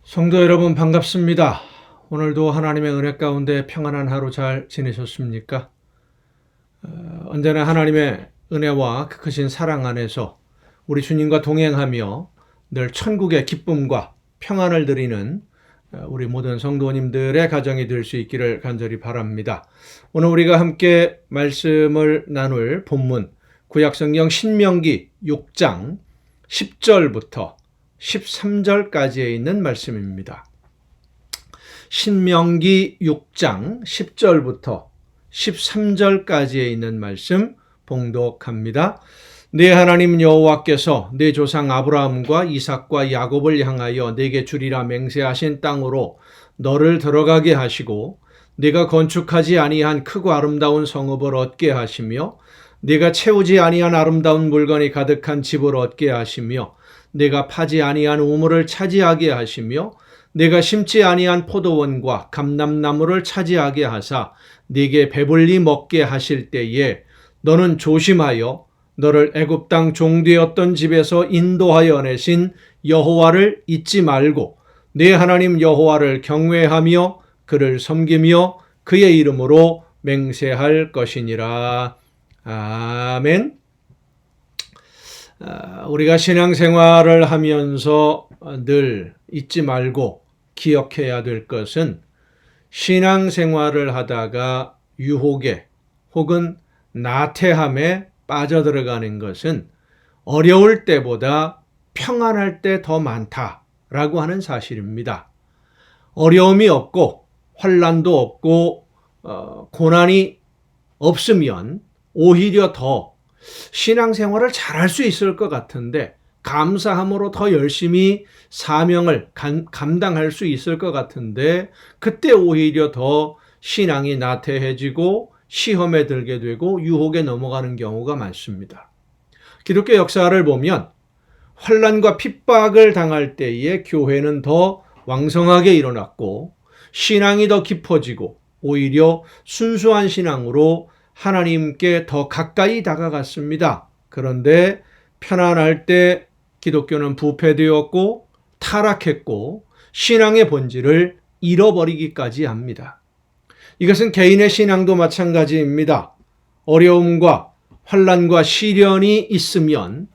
성도 여러분 반갑습니다. 오늘도 하나님의 은혜 가운데 평안한 하루 잘 지내셨습니까? 언제나 하나님의 은혜와 그 크신 사랑 안에서 우리 주님과 동행하며 늘 천국의 기쁨과 평안을 드리는 우리 모든 성도님들의 가정이 될 수 있기를 간절히 바랍니다. 오늘 우리가 함께 말씀을 나눌 본문 구약성경 신명기 6장 10절부터 13절까지에 있는 말씀입니다. 신명기 6장 10절부터 13절까지에 있는 말씀 봉독합니다. 네 하나님 여호와께서 네 조상 아브라함과 이삭과 야곱을 향하여 네게 주리라 맹세하신 땅으로 너를 들어가게 하시고 네가 건축하지 아니한 크고 아름다운 성읍을 얻게 하시며 네가 채우지 아니한 아름다운 물건이 가득한 집을 얻게 하시며 내가 파지 아니한 우물을 차지하게 하시며 내가 심지 아니한 포도원과 감람나무를 차지하게 하사 네게 배불리 먹게 하실 때에 너는 조심하여 너를 애굽 땅 종되었던 집에서 인도하여 내신 여호와를 잊지 말고 네 하나님 여호와를 경외하며 그를 섬기며 그의 이름으로 맹세할 것이니라. 아멘. 우리가 신앙생활을 하면서 늘 잊지 말고 기억해야 될 것은 신앙생활을 하다가 유혹에 혹은 나태함에 빠져들어가는 것은 어려울 때보다 평안할 때 더 많다라고 하는 사실입니다. 어려움이 없고 환난도 없고 고난이 없으면 오히려 더 신앙생활을 잘할 수 있을 것 같은데 감사함으로 더 열심히 사명을 감당할 수 있을 것 같은데 그때 오히려 더 신앙이 나태해지고 시험에 들게 되고 유혹에 넘어가는 경우가 많습니다. 기독교 역사를 보면 환난과 핍박을 당할 때에 교회는 더 왕성하게 일어났고 신앙이 더 깊어지고 오히려 순수한 신앙으로 하나님께 더 가까이 다가갔습니다. 그런데 편안할 때 기독교는 부패되었고 타락했고 신앙의 본질을 잃어버리기까지 합니다. 이것은 개인의 신앙도 마찬가지입니다. 어려움과 환난과 시련이 있으면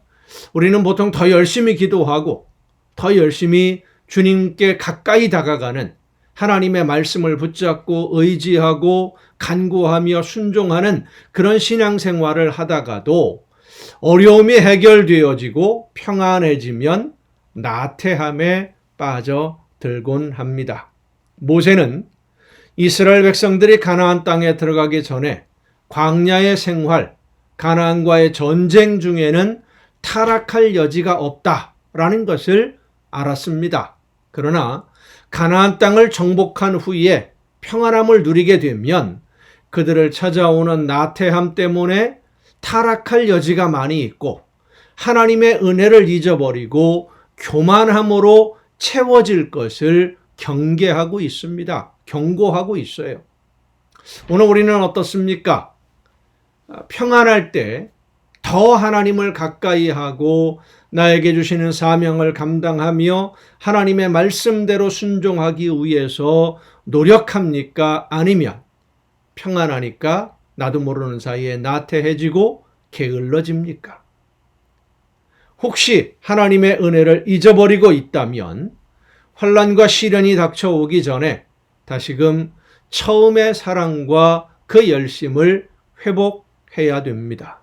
우리는 보통 더 열심히 기도하고 더 열심히 주님께 가까이 다가가는 하나님의 말씀을 붙잡고 의지하고 간구하며 순종하는 그런 신앙생활을 하다가도 어려움이 해결되어지고 평안해지면 나태함에 빠져들곤 합니다. 모세는 이스라엘 백성들이 가나안 땅에 들어가기 전에 광야의 생활, 가나안과의 전쟁 중에는 타락할 여지가 없다라는 것을 알았습니다. 그러나 가나안 땅을 정복한 후에 평안함을 누리게 되면 그들을 찾아오는 나태함 때문에 타락할 여지가 많이 있고 하나님의 은혜를 잊어버리고 교만함으로 채워질 것을 경계하고 있습니다. 경고하고 있어요. 오늘 우리는 어떻습니까? 평안할 때 더 하나님을 가까이 하고 나에게 주시는 사명을 감당하며 하나님의 말씀대로 순종하기 위해서 노력합니까? 아니면 평안하니까 나도 모르는 사이에 나태해지고 게을러집니까? 혹시 하나님의 은혜를 잊어버리고 있다면 환난과 시련이 닥쳐오기 전에 다시금 처음의 사랑과 그 열심을 회복해야 됩니다.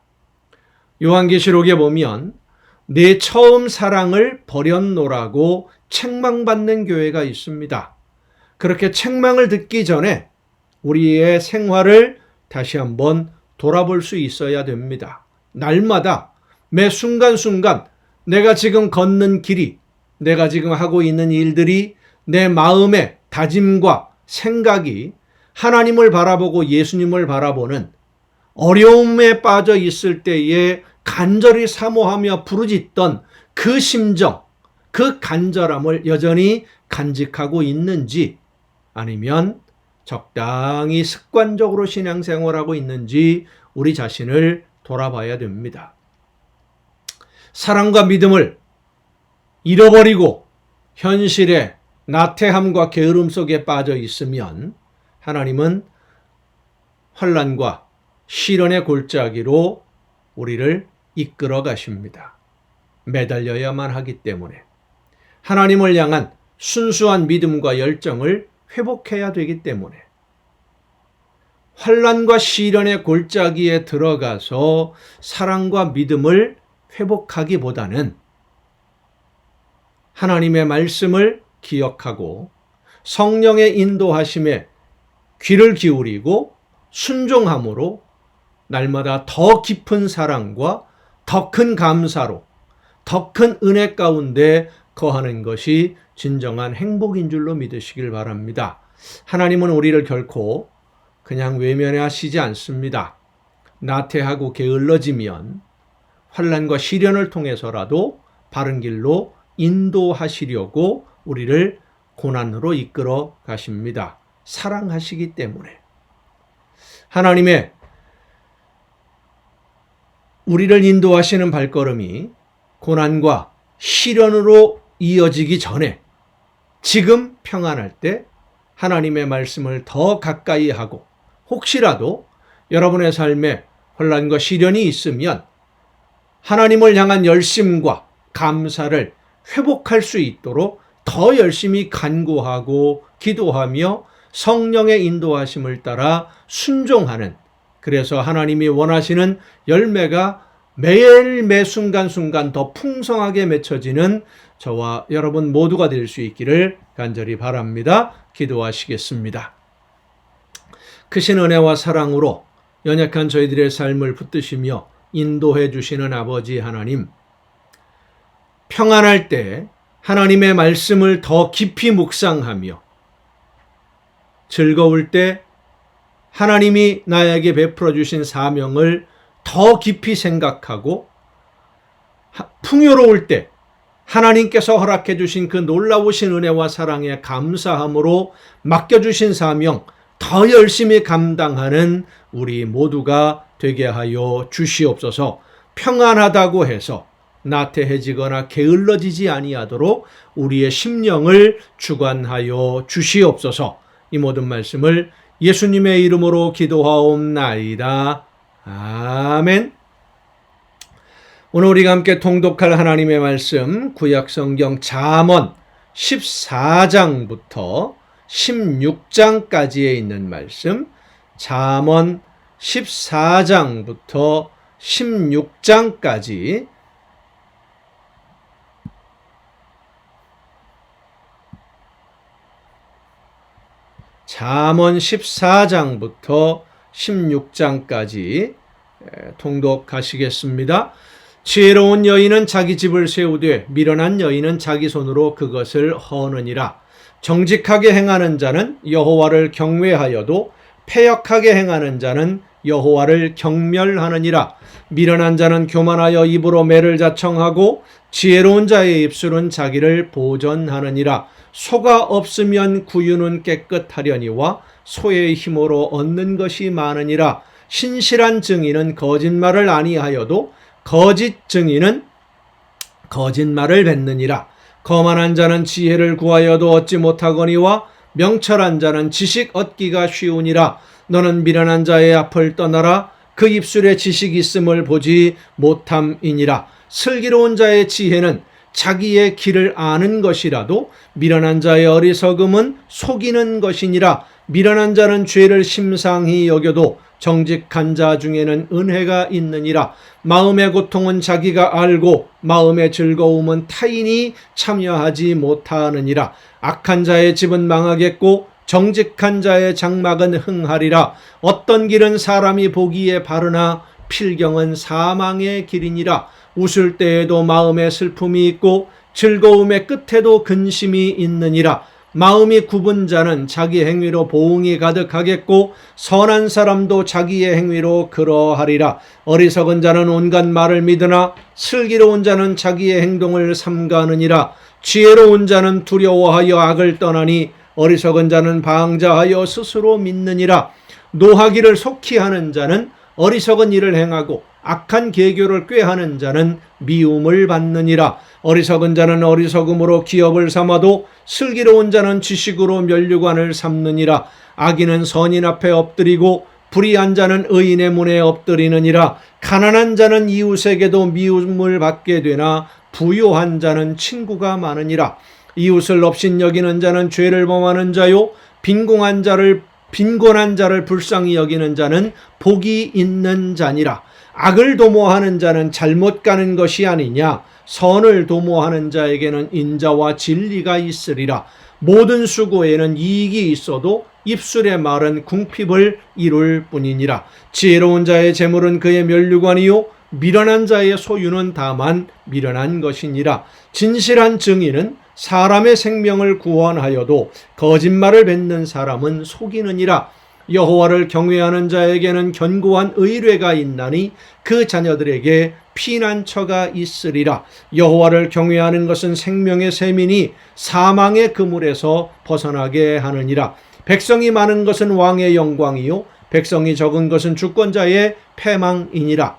요한계시록에 보면 내 처음 사랑을 버렸노라고 책망받는 교회가 있습니다. 그렇게 책망을 듣기 전에 우리의 생활을 다시 한번 돌아볼 수 있어야 됩니다. 날마다 매 순간순간 내가 지금 걷는 길이, 내가 지금 하고 있는 일들이 내 마음의 다짐과 생각이 하나님을 바라보고 예수님을 바라보는 어려움에 빠져 있을 때에 간절히 사모하며 부르짖던 그 심정, 그 간절함을 여전히 간직하고 있는지 아니면 적당히 습관적으로 신앙생활하고 있는지 우리 자신을 돌아봐야 됩니다. 사랑과 믿음을 잃어버리고 현실에 나태함과 게으름 속에 빠져 있으면 하나님은 환난과 시련의 골짜기로 우리를 이끌어 가십니다. 매달려야만 하기 때문에 하나님을 향한 순수한 믿음과 열정을 회복해야 되기 때문에 환난과 시련의 골짜기에 들어가서 사랑과 믿음을 회복하기보다는 하나님의 말씀을 기억하고 성령의 인도하심에 귀를 기울이고 순종함으로 날마다 더 깊은 사랑과 더 큰 감사로 더 큰 은혜 가운데 거하는 것이 진정한 행복인 줄로 믿으시길 바랍니다. 하나님은 우리를 결코 그냥 외면하시지 않습니다. 나태하고 게을러지면 환난과 시련을 통해서라도 바른 길로 인도하시려고 우리를 고난으로 이끌어 가십니다. 사랑하시기 때문에. 하나님의 우리를 인도하시는 발걸음이 고난과 시련으로 이어지기 전에 지금 평안할 때 하나님의 말씀을 더 가까이 하고 혹시라도 여러분의 삶에 혼란과 시련이 있으면 하나님을 향한 열심과 감사를 회복할 수 있도록 더 열심히 간구하고 기도하며 성령의 인도하심을 따라 순종하는, 그래서 하나님이 원하시는 열매가 매일 매 순간순간 더 풍성하게 맺혀지는 저와 여러분 모두가 될 수 있기를 간절히 바랍니다. 기도하시겠습니다. 크신 은혜와 사랑으로 연약한 저희들의 삶을 붙드시며 인도해 주시는 아버지 하나님, 평안할 때 하나님의 말씀을 더 깊이 묵상하며 즐거울 때 하나님이 나에게 베풀어 주신 사명을 더 깊이 생각하고 풍요로울 때 하나님께서 허락해 주신 그 놀라우신 은혜와 사랑에 감사함으로 맡겨주신 사명 더 열심히 감당하는 우리 모두가 되게 하여 주시옵소서. 평안하다고 해서 나태해지거나 게을러지지 아니하도록 우리의 심령을 주관하여 주시옵소서. 이 모든 말씀을 예수님의 이름으로 기도하옵나이다. 아멘. 오늘 우리가 함께 통독할 하나님의 말씀, 구약성경 잠언 14장부터 16장까지에 있는 말씀, 잠언 14장부터 16장까지 잠언 14장부터 16장까지 통독하시겠습니다. 지혜로운 여인은 자기 집을 세우되 미련한 여인은 자기 손으로 그것을 허느니라. 정직하게 행하는 자는 여호와를 경외하여도 패역하게 행하는 자는 여호와를 경멸하느니라. 미련한 자는 교만하여 입으로 매를 자청하고 지혜로운 자의 입술은 자기를 보전하느니라. 소가 없으면 구유는 깨끗하려니와 소의 힘으로 얻는 것이 많으니라. 신실한 증인은 거짓말을 아니하여도 거짓 증인은 거짓말을 뱉느니라. 거만한 자는 지혜를 구하여도 얻지 못하거니와 명철한 자는 지식 얻기가 쉬우니라. 너는 미련한 자의 앞을 떠나라. 그 입술에 지식 있음을 보지 못함이니라. 슬기로운 자의 지혜는 자기의 길을 아는 것이라도 미련한 자의 어리석음은 속이는 것이니라. 미련한 자는 죄를 심상히 여겨도 정직한 자 중에는 은혜가 있느니라. 마음의 고통은 자기가 알고 마음의 즐거움은 타인이 참여하지 못하느니라. 악한 자의 집은 망하겠고 정직한 자의 장막은 흥하리라. 어떤 길은 사람이 보기에 바르나 필경은 사망의 길이니라. 웃을 때에도 마음에 슬픔이 있고 즐거움의 끝에도 근심이 있느니라. 마음이 굽은 자는 자기 행위로 보응이 가득하겠고 선한 사람도 자기의 행위로 그러하리라. 어리석은 자는 온갖 말을 믿으나 슬기로운 자는 자기의 행동을 삼가느니라. 지혜로운 자는 두려워하여 악을 떠나니 어리석은 자는 방자하여 스스로 믿느니라. 노하기를 속히 하는 자는 어리석은 일을 행하고 악한 계교를 꾀하는 자는 미움을 받느니라. 어리석은 자는 어리석음으로 기업을 삼아도 슬기로운 자는 지식으로 면류관을 삼느니라. 악인은 선인 앞에 엎드리고 불의한 자는 의인의 문에 엎드리느니라. 가난한 자는 이웃에게도 미움을 받게 되나 부요한 자는 친구가 많으니라. 이웃을 업신여기는 자는 죄를 범하는 자요, 빈곤한 자를 불쌍히 여기는 자는 복이 있는 자니라. 악을 도모하는 자는 잘못 가는 것이 아니냐. 선을 도모하는 자에게는 인자와 진리가 있으리라. 모든 수고에는 이익이 있어도 입술의 말은 궁핍을 이룰 뿐이니라. 지혜로운 자의 재물은 그의 면류관이요, 미련한 자의 소유는 다만 미련한 것이니라. 진실한 증인은 사람의 생명을 구원하여도 거짓말을 뱉는 사람은 속이느니라. 여호와를 경외하는 자에게는 견고한 의뢰가 있나니 그 자녀들에게 피난처가 있으리라. 여호와를 경외하는 것은 생명의 셈이니 사망의 그물에서 벗어나게 하느니라. 백성이 많은 것은 왕의 영광이요, 백성이 적은 것은 주권자의 패망이니라.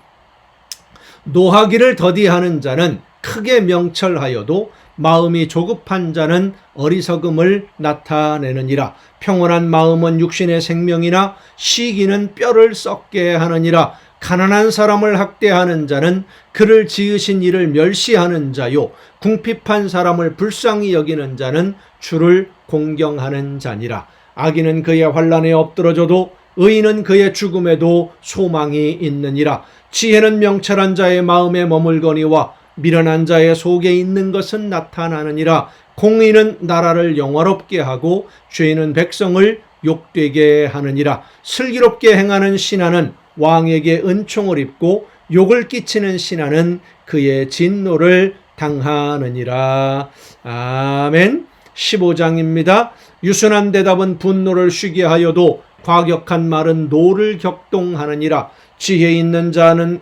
노하기를 더디하는 자는 크게 명철하여도 마음이 조급한 자는 어리석음을 나타내느니라. 평온한 마음은 육신의 생명이나 시기는 뼈를 썩게 하느니라. 가난한 사람을 학대하는 자는 그를 지으신 이를 멸시하는 자요, 궁핍한 사람을 불쌍히 여기는 자는 주를 공경하는 자니라. 악인은 그의 환난에 엎드러져도 의인은 그의 죽음에도 소망이 있느니라. 지혜는 명철한 자의 마음에 머물거니와 미련한 자의 속에 있는 것은 나타나느니라. 공의는 나라를 영화롭게 하고 죄는 백성을 욕되게 하느니라. 슬기롭게 행하는 신하는 왕에게 은총을 입고 욕을 끼치는 신하는 그의 진노를 당하느니라. 아멘. 15장입니다. 유순한 대답은 분노를 쉬게 하여도 과격한 말은 노를 격동하느니라. 지혜 있는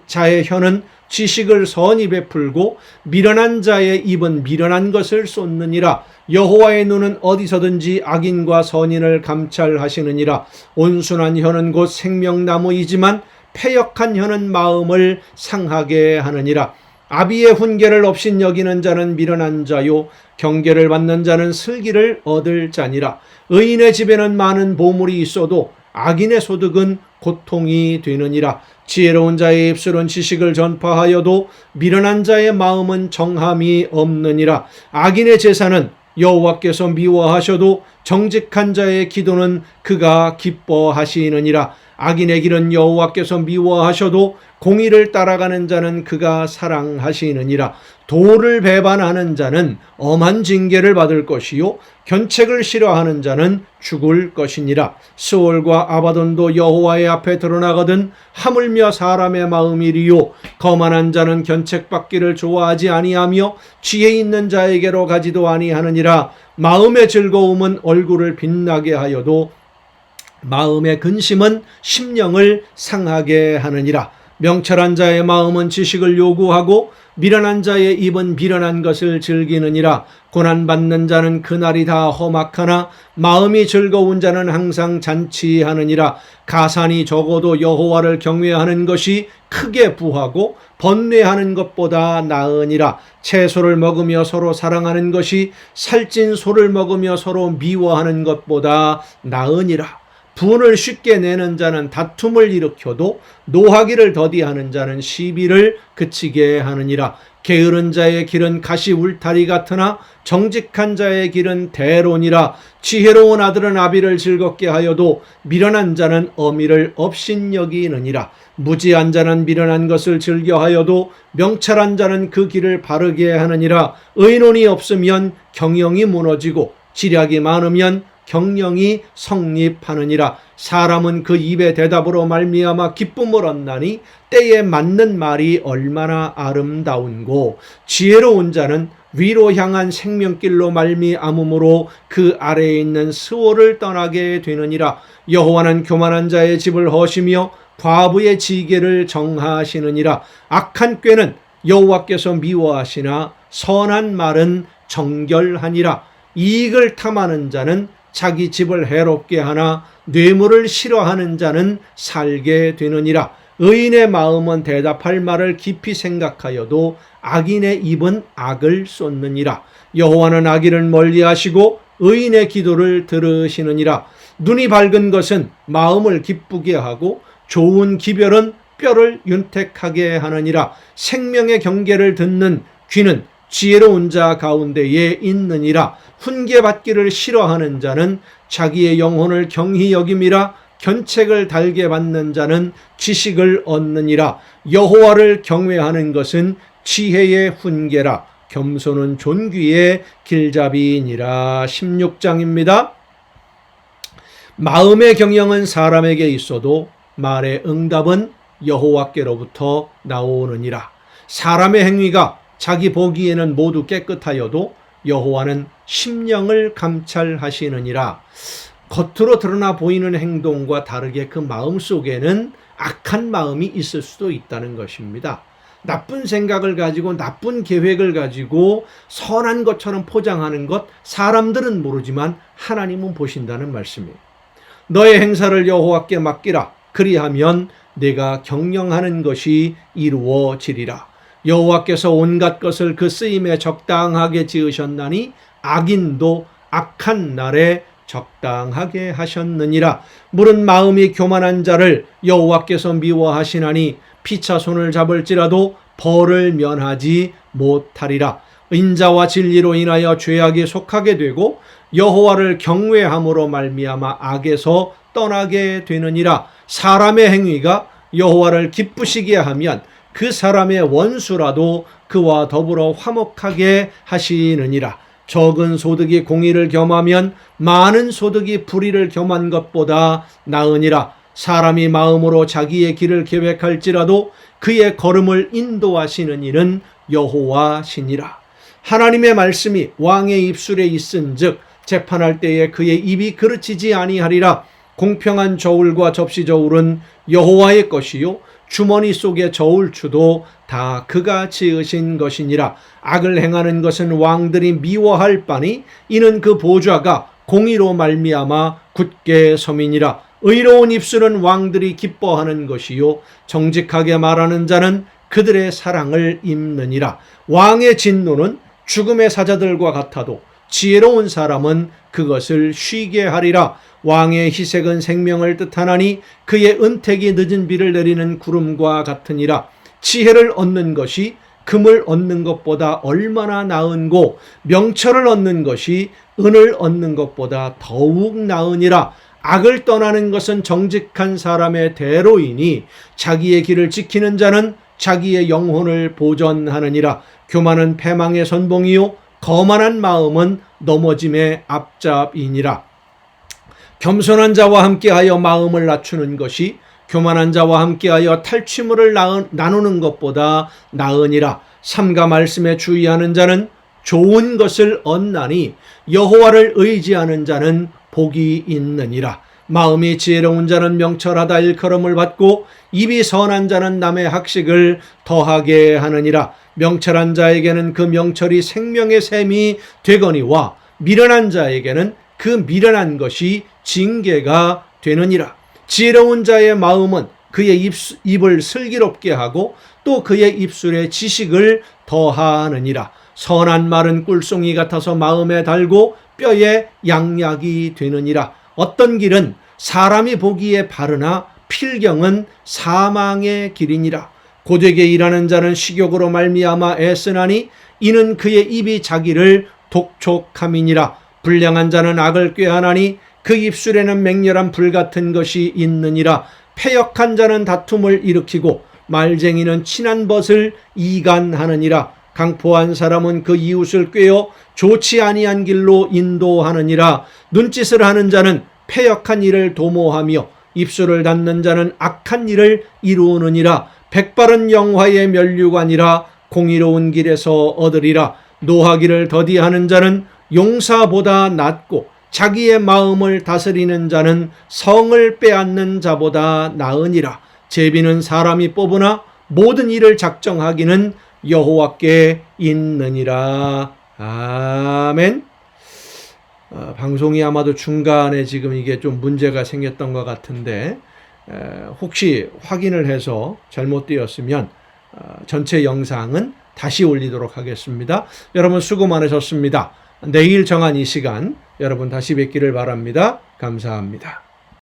자의 혀는 지식을 선히 베풀고 미련한 자의 입은 미련한 것을 쏟느니라. 여호와의 눈은 어디서든지 악인과 선인을 감찰하시느니라. 온순한 혀는 곧 생명나무이지만 패역한 혀는 마음을 상하게 하느니라. 아비의 훈계를 업신여기는 자는 미련한 자요, 경계를 받는 자는 슬기를 얻을 자니라. 의인의 집에는 많은 보물이 있어도 악인의 소득은 고통이 되느니라. 지혜로운 자의 입술은 지식을 전파하여도 미련한 자의 마음은 정함이 없느니라. 악인의 제사는 여호와께서 미워하셔도 정직한 자의 기도는 그가 기뻐하시느니라. 악인의 길은 여호와께서 미워하셔도 공의를 따라가는 자는 그가 사랑하시느니라. 도를 배반하는 자는 엄한 징계를 받을 것이요, 견책을 싫어하는 자는 죽을 것이니라. 스올과 아바돈도 여호와의 앞에 드러나거든 하물며 사람의 마음이리요, 거만한 자는 견책받기를 좋아하지 아니하며 지혜 있는 자에게로 가지도 아니하느니라. 마음의 즐거움은 얼굴을 빛나게 하여도 마음의 근심은 심령을 상하게 하느니라. 명철한 자의 마음은 지식을 요구하고 미련한 자의 입은 미련한 것을 즐기느니라. 고난받는 자는 그날이 다 험악하나 마음이 즐거운 자는 항상 잔치하느니라. 가산이 적어도 여호와를 경외하는 것이 크게 부하고 번뇌하는 것보다 나으니라. 채소를 먹으며 서로 사랑하는 것이 살찐 소를 먹으며 서로 미워하는 것보다 나으니라. 분을 쉽게 내는 자는 다툼을 일으켜도 노하기를 더디하는 자는 시비를 그치게 하느니라. 게으른 자의 길은 가시 울타리 같으나 정직한 자의 길은 대론이라. 지혜로운 아들은 아비를 즐겁게 하여도 미련한 자는 어미를 업신여기느니라. 무지한 자는 미련한 것을 즐겨하여도 명철한 자는 그 길을 바르게 하느니라. 의논이 없으면 경영이 무너지고 지략이 많으면 경영이 성립하느니라. 사람은 그 입의 대답으로 말미암아 기쁨을 얻나니 때에 맞는 말이 얼마나 아름다운고. 지혜로운 자는 위로 향한 생명길로 말미암음으로 그 아래에 있는 스올을 떠나게 되느니라. 여호와는 교만한 자의 집을 허시며 과부의 지게를 정하시느니라. 악한 꾀는 여호와께서 미워하시나 선한 말은 정결하니라. 이익을 탐하는 자는 자기 집을 해롭게 하나 뇌물을 싫어하는 자는 살게 되느니라. 의인의 마음은 대답할 말을 깊이 생각하여도 악인의 입은 악을 쏟느니라. 여호와는 악인을 멀리하시고 의인의 기도를 들으시느니라. 눈이 밝은 것은 마음을 기쁘게 하고 좋은 기별은 뼈를 윤택하게 하느니라. 생명의 경계를 듣는 귀는 지혜로운 자 가운데에 있느니라. 훈계받기를 싫어하는 자는 자기의 영혼을 경히 여김이라. 견책을 달게 받는 자는 지식을 얻느니라. 여호와를 경외하는 것은 지혜의 훈계라. 겸손은 존귀의 길잡이니라. 16장입니다. 마음의 경영은 사람에게 있어도 말의 응답은 여호와께로부터 나오느니라. 사람의 행위가 자기 보기에는 모두 깨끗하여도 여호와는 심령을 감찰하시느니라. 겉으로 드러나 보이는 행동과 다르게 그 마음 속에는 악한 마음이 있을 수도 있다는 것입니다. 나쁜 생각을 가지고 나쁜 계획을 가지고 선한 것처럼 포장하는 것, 사람들은 모르지만 하나님은 보신다는 말씀이에요. 너의 행사를 여호와께 맡기라. 그리하면 내가 경영하는 것이 이루어지리라. 여호와께서 온갖 것을 그 쓰임에 적당하게 지으셨나니 악인도 악한 날에 적당하게 하셨느니라. 물은 마음이 교만한 자를 여호와께서 미워하시나니 피차 손을 잡을지라도 벌을 면하지 못하리라. 인자와 진리로 인하여 죄악에 속하게 되고 여호와를 경외함으로 말미암아 악에서 떠나게 되느니라. 사람의 행위가 여호와를 기쁘시게 하면 그 사람의 원수라도 그와 더불어 화목하게 하시느니라. 적은 소득이 공의를 겸하면 많은 소득이 불의를 겸한 것보다 나으니라. 사람이 마음으로 자기의 길을 계획할지라도 그의 걸음을 인도하시는 이는 여호와시니라. 하나님의 말씀이 왕의 입술에 있은즉 재판할 때에 그의 입이 그르치지 아니하리라. 공평한 저울과 접시 저울은 여호와의 것이요 주머니 속의 저울추도 다 그가 지으신 것이니라. 악을 행하는 것은 왕들이 미워할 바니 이는 그 보좌가 공의로 말미암아 굳게 섬이니라. 의로운 입술은 왕들이 기뻐하는 것이요 정직하게 말하는 자는 그들의 사랑을 입느니라. 왕의 진노는 죽음의 사자들과 같아도 지혜로운 사람은 그것을 쉬게 하리라. 왕의 희색은 생명을 뜻하나니 그의 은택이 늦은 비를 내리는 구름과 같으니라. 지혜를 얻는 것이 금을 얻는 것보다 얼마나 나은고 명철을 얻는 것이 은을 얻는 것보다 더욱 나으니라. 악을 떠나는 것은 정직한 사람의 대로이니 자기의 길을 지키는 자는 자기의 영혼을 보전하느니라. 교만은 패망의 선봉이요 거만한 마음은 넘어짐의 앞잡이니라. 겸손한 자와 함께하여 마음을 낮추는 것이 교만한 자와 함께하여 탈취물을 나누는 것보다 나으니라. 삼가 말씀에 주의하는 자는 좋은 것을 얻나니 여호와를 의지하는 자는 복이 있느니라. 마음이 지혜로운 자는 명철하다 일컬음을 받고 입이 선한 자는 남의 학식을 더하게 하느니라. 명철한 자에게는 그 명철이 생명의 샘이 되거니와 미련한 자에게는 그 미련한 것이 징계가 되느니라. 지혜로운 자의 마음은 그의 입을 슬기롭게 하고 또 그의 입술에 지식을 더하느니라. 선한 말은 꿀송이 같아서 마음에 달고 뼈에 양약이 되느니라. 어떤 길은 사람이 보기에 바르나 필경은 사망의 길이니라. 고되게 일하는 자는 식욕으로 말미암아 애쓰나니 이는 그의 입이 자기를 독촉함이니라. 불량한 자는 악을 꾀하나니 그 입술에는 맹렬한 불 같은 것이 있느니라. 패역한 자는 다툼을 일으키고 말쟁이는 친한 벗을 이간하느니라. 강포한 사람은 그 이웃을 꾀어 좋지 아니한 길로 인도하느니라. 눈짓을 하는 자는 패역한 일을 도모하며 입술을 닫는 자는 악한 일을 이루느니라. 백발은 영화의 면류관이라 공의로운 길에서 얻으리라. 노하기를 더디하는 자는 용사보다 낫고 자기의 마음을 다스리는 자는 성을 빼앗는 자보다 나으니라. 제비는 사람이 뽑으나 모든 일을 작정하기는 여호와께 있느니라. 아멘. 방송이 아마도 중간에 지금 이게 좀 문제가 생겼던 것 같은데 혹시 확인을 해서 잘못되었으면 전체 영상은 다시 올리도록 하겠습니다. 여러분 수고 많으셨습니다. 내일 정한 이 시간 여러분 다시 뵙기를 바랍니다. 감사합니다.